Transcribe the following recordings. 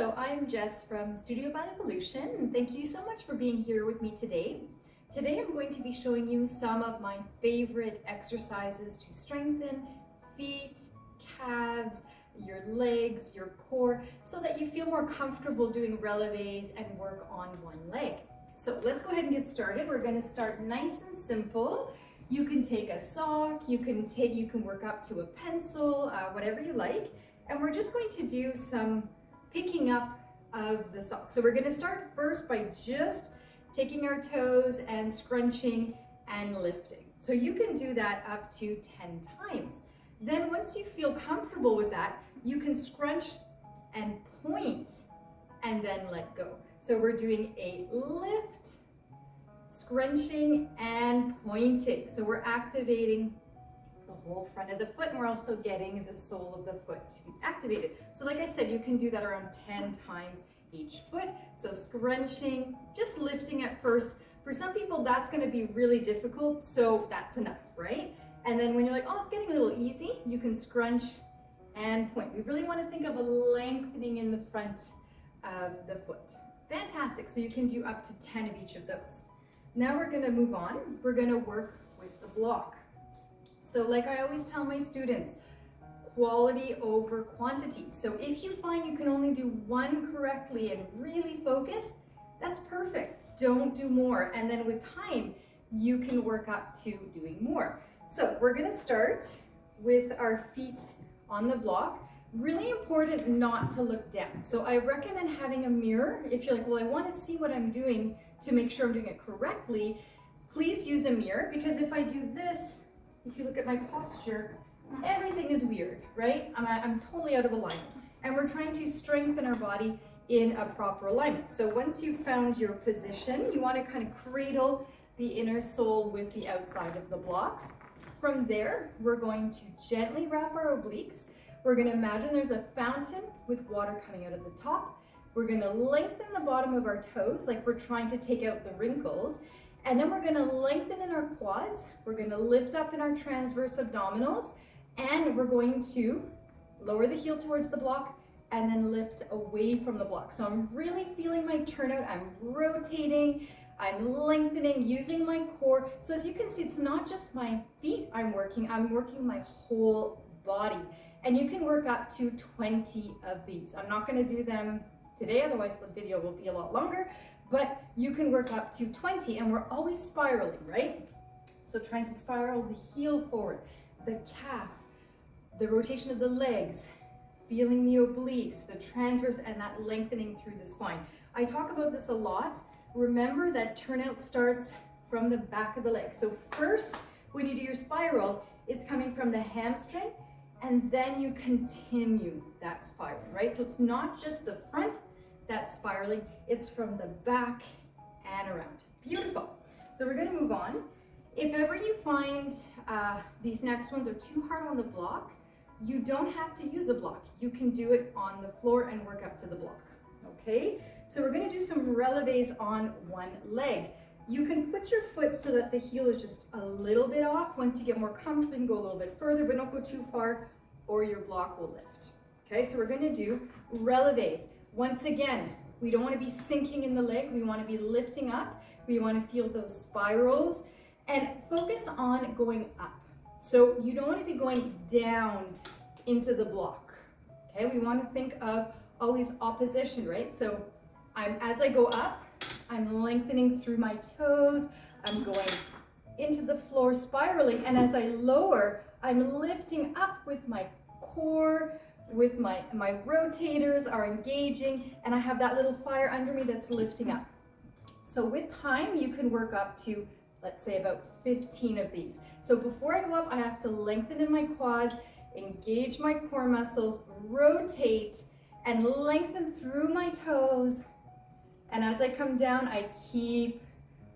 Hello, I'm Jess from Studio by Evolution, and thank you so much for being here with me today. Today I'm going to be showing you some of my favorite exercises to strengthen feet, calves, your legs, your core, so that you feel more comfortable doing relevés and work on one leg. So let's go ahead and get started. We're going to start nice and simple. You can take a sock, you can work up to a pencil, whatever you like. And we're just going to do some picking up of the sock. So we're going to start first by just taking our toes and scrunching and lifting. So you can do that up to 10 times. Then once you feel comfortable with that, you can scrunch and point and then let go. So we're doing a lift, scrunching and pointing. So we're activating the whole front of the foot, and we're also getting the sole of the foot to be activated. So like I said, you can do that around 10 times each foot. So scrunching, just lifting at first. For some people, that's going to be really difficult, so that's enough, right? And then when you're like, oh, it's getting a little easy, you can scrunch and point. We really want to think of a lengthening in the front of the foot. Fantastic. So you can do up to 10 of each of those. Now we're going to move on. We're going to work with the block. So like I always tell my students, quality over quantity. So if you find you can only do one correctly and really focus, that's perfect. Don't do more. And then with time, you can work up to doing more. So we're going to start with our feet on the block. Really important not to look down. So I recommend having a mirror. If you're like, well, I want to see what I'm doing to make sure I'm doing it correctly, please use a mirror, because if I do this, if you look at my posture, everything is weird, right? I'm totally out of alignment. And we're trying to strengthen our body in a proper alignment. So once you've found your position, you want to kind of cradle the inner sole with the outside of the blocks. From there, we're going to gently wrap our obliques. We're going to imagine there's a fountain with water coming out of the top. We're going to lengthen the bottom of our toes like we're trying to take out the wrinkles. And then we're going to lengthen in our quads. We're going to lift up in our transverse abdominals. And we're going to lower the heel towards the block and then lift away from the block. So I'm really feeling my turnout. I'm rotating. I'm lengthening, using my core. So as you can see, it's not just my feet I'm working my whole body. And you can work up to 20 of these. I'm not going to do them today, otherwise the video will be a lot longer, but you can work up to 20, and we're always spiraling, right? So trying to spiral the heel forward, the calf, the rotation of the legs, feeling the obliques, the transverse, and that lengthening through the spine. I talk about this a lot. Remember that turnout starts from the back of the leg. So first, when you do your spiral, it's coming from the hamstring, and then you continue that spiral, right? So it's not just the front that's spiraling, it's from the back and around. Beautiful. So we're going to move on. If ever you find these next ones are too hard on the block, you don't have to use a block. You can do it on the floor and work up to the block, okay? So we're going to do some relevés on one leg. You can put your foot so that the heel is just a little bit off. Once you get more comfortable, you can go a little bit further, but don't go too far or your block will lift. Okay, so we're going to do relevés. Once again, we don't want to be sinking in the leg. We want to be lifting up. We want to feel those spirals and focus on going up. So you don't want to be going down into the block. Okay, we want to think of always opposition, right? So as I go up, I'm lengthening through my toes. I'm going into the floor, spiraling. And as I lower, I'm lifting up with my core, with my rotators are engaging, and I have that little fire under me that's lifting up. So with time, you can work up to, let's say, about 15 of these. So before I go up, I have to lengthen in my quads, engage my core muscles, rotate, and lengthen through my toes. And as I come down, I keep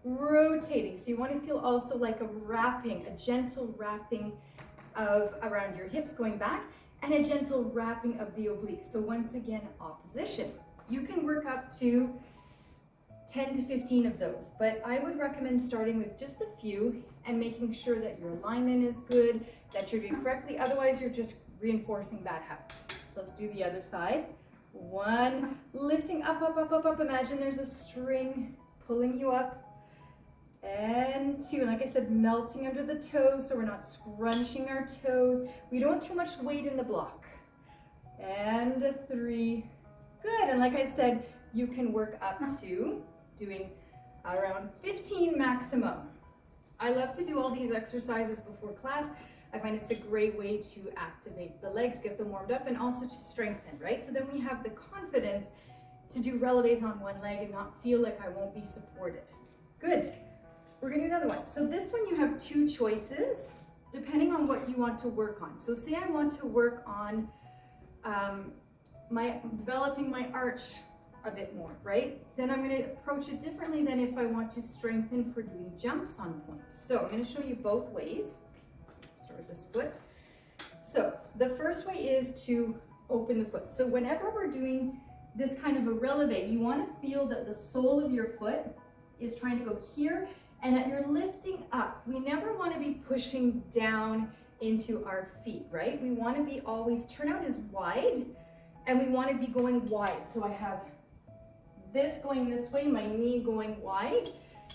rotating. So you want to feel also like a wrapping, a gentle wrapping of around your hips going back, and a gentle wrapping of the obliques. So once again, opposition. You can work up to 10 to 15 of those, but I would recommend starting with just a few and making sure that your alignment is good, that you're doing correctly. Otherwise, you're just reinforcing bad habits. So let's do the other side. 1, lifting up, up, up, up, up. Imagine there's a string pulling you up. And 2, and like I said, melting under the toes so we're not scrunching our toes. We don't want too much weight in the block. And 3, good. And like I said, you can work up to doing around 15 maximum. I love to do all these exercises before class. I find it's a great way to activate the legs, get them warmed up, and also to strengthen, right? So then we have the confidence to do relevés on one leg and not feel like I won't be supported. Good. We're gonna do another one. So this one you have 2 choices depending on what you want to work on. So say I want to work on developing my arch a bit more, right? Then I'm gonna approach it differently than if I want to strengthen for doing jumps on point. So I'm gonna show you both ways. Start with this foot. So the first way is to open the foot. So whenever we're doing this kind of a relevé, you wanna feel that the sole of your foot is trying to go here and that you're lifting up. We never wanna be pushing down into our feet, right? We wanna be always, turnout is wide, and we wanna be going wide. So I have this going this way, my knee going wide,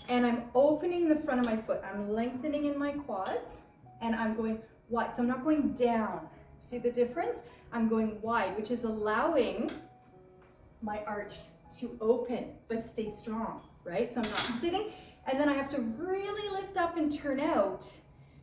and I'm opening the front of my foot. I'm lengthening in my quads, and I'm going wide. So I'm not going down. See the difference? I'm going wide, which is allowing my arch to open, but stay strong, right? So I'm not sitting, and then I have to really lift up and turn out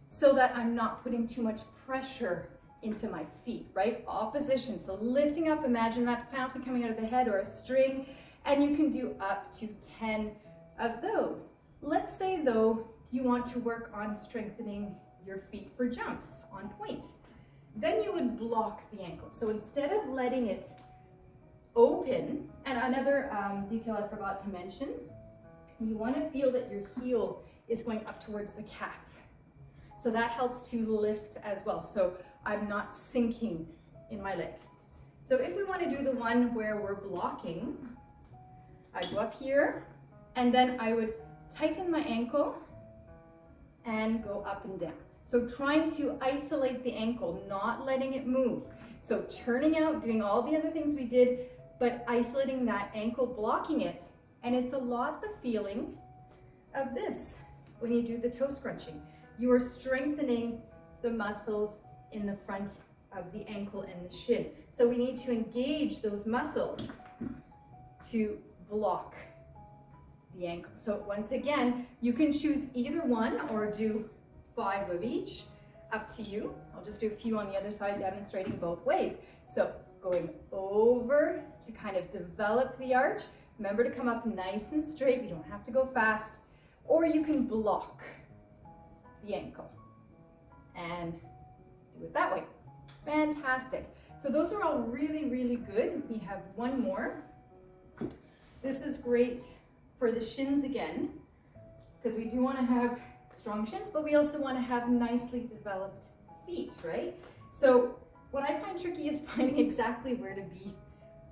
so that I'm not putting too much pressure into my feet, right? Opposition. So lifting up, imagine that fountain coming out of the head or a string, and you can do up to 10 of those. Let's say though, you want to work on strengthening your feet for jumps on point. Then you would block the ankle. So instead of letting it open, and another detail I forgot to mention, you want to feel that your heel is going up towards the calf. So that helps to lift as well. So I'm not sinking in my leg. So if we want to do the one where we're blocking, I'd go up here, and then I would tighten my ankle and go up and down. So trying to isolate the ankle, not letting it move. So turning out, doing all the other things we did, but isolating that ankle, blocking it. And it's a lot the feeling of this when you do the toe scrunching. You are strengthening the muscles in the front of the ankle and the shin. So we need to engage those muscles to block the ankle. So once again, you can choose either one or do 5 of each, up to you. I'll just do a few on the other side, demonstrating both ways. So going over to kind of develop the arch. Remember to come up nice and straight. You don't have to go fast. Or you can block the ankle and do it that way. Fantastic. So those are all really, really good. We have one more. This is great for the shins again, because we do want to have strong shins, but we also want to have nicely developed feet, right? So what I find tricky is finding exactly where to be,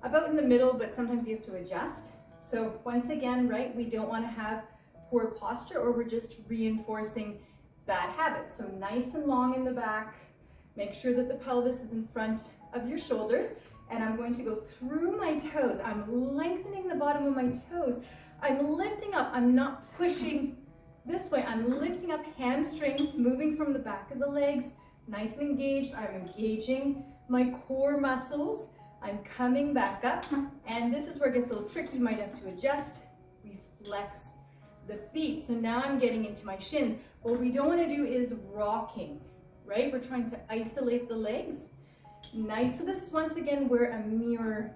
about in the middle, but sometimes you have to adjust. So once again, right, we don't want to have poor posture, or we're just reinforcing bad habits. So nice and long in the back, make sure that the pelvis is in front of your shoulders, and I'm going to go through my toes. I'm lengthening the bottom of my toes. I'm lifting up, I'm not pushing this way. I'm lifting up, hamstrings moving from the back of the legs, nice and engaged. I'm engaging my core muscles. I'm coming back up, and this is where it gets a little tricky. You might have to adjust. We flex the feet. So now I'm getting into my shins. What we don't want to do is rocking, right? We're trying to isolate the legs. Nice. So this is once again where a mirror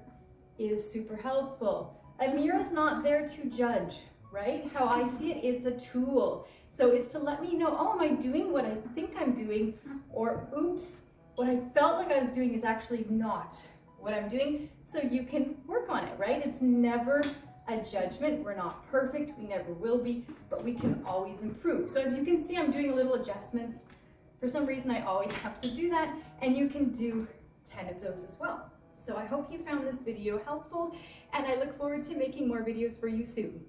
is super helpful. A mirror is not there to judge, right? How I see it, it's a tool. So it's to let me know, oh, am I doing what I think I'm doing? Or oops, what I felt like I was doing is actually not what I'm doing. So you can work on it, right? It's never a judgment. We're not perfect. We never will be, but we can always improve. So as you can see, I'm doing little adjustments. For some reason, I always have to do that, and you can do 10 of those as well. So I hope you found this video helpful, and I look forward to making more videos for you soon.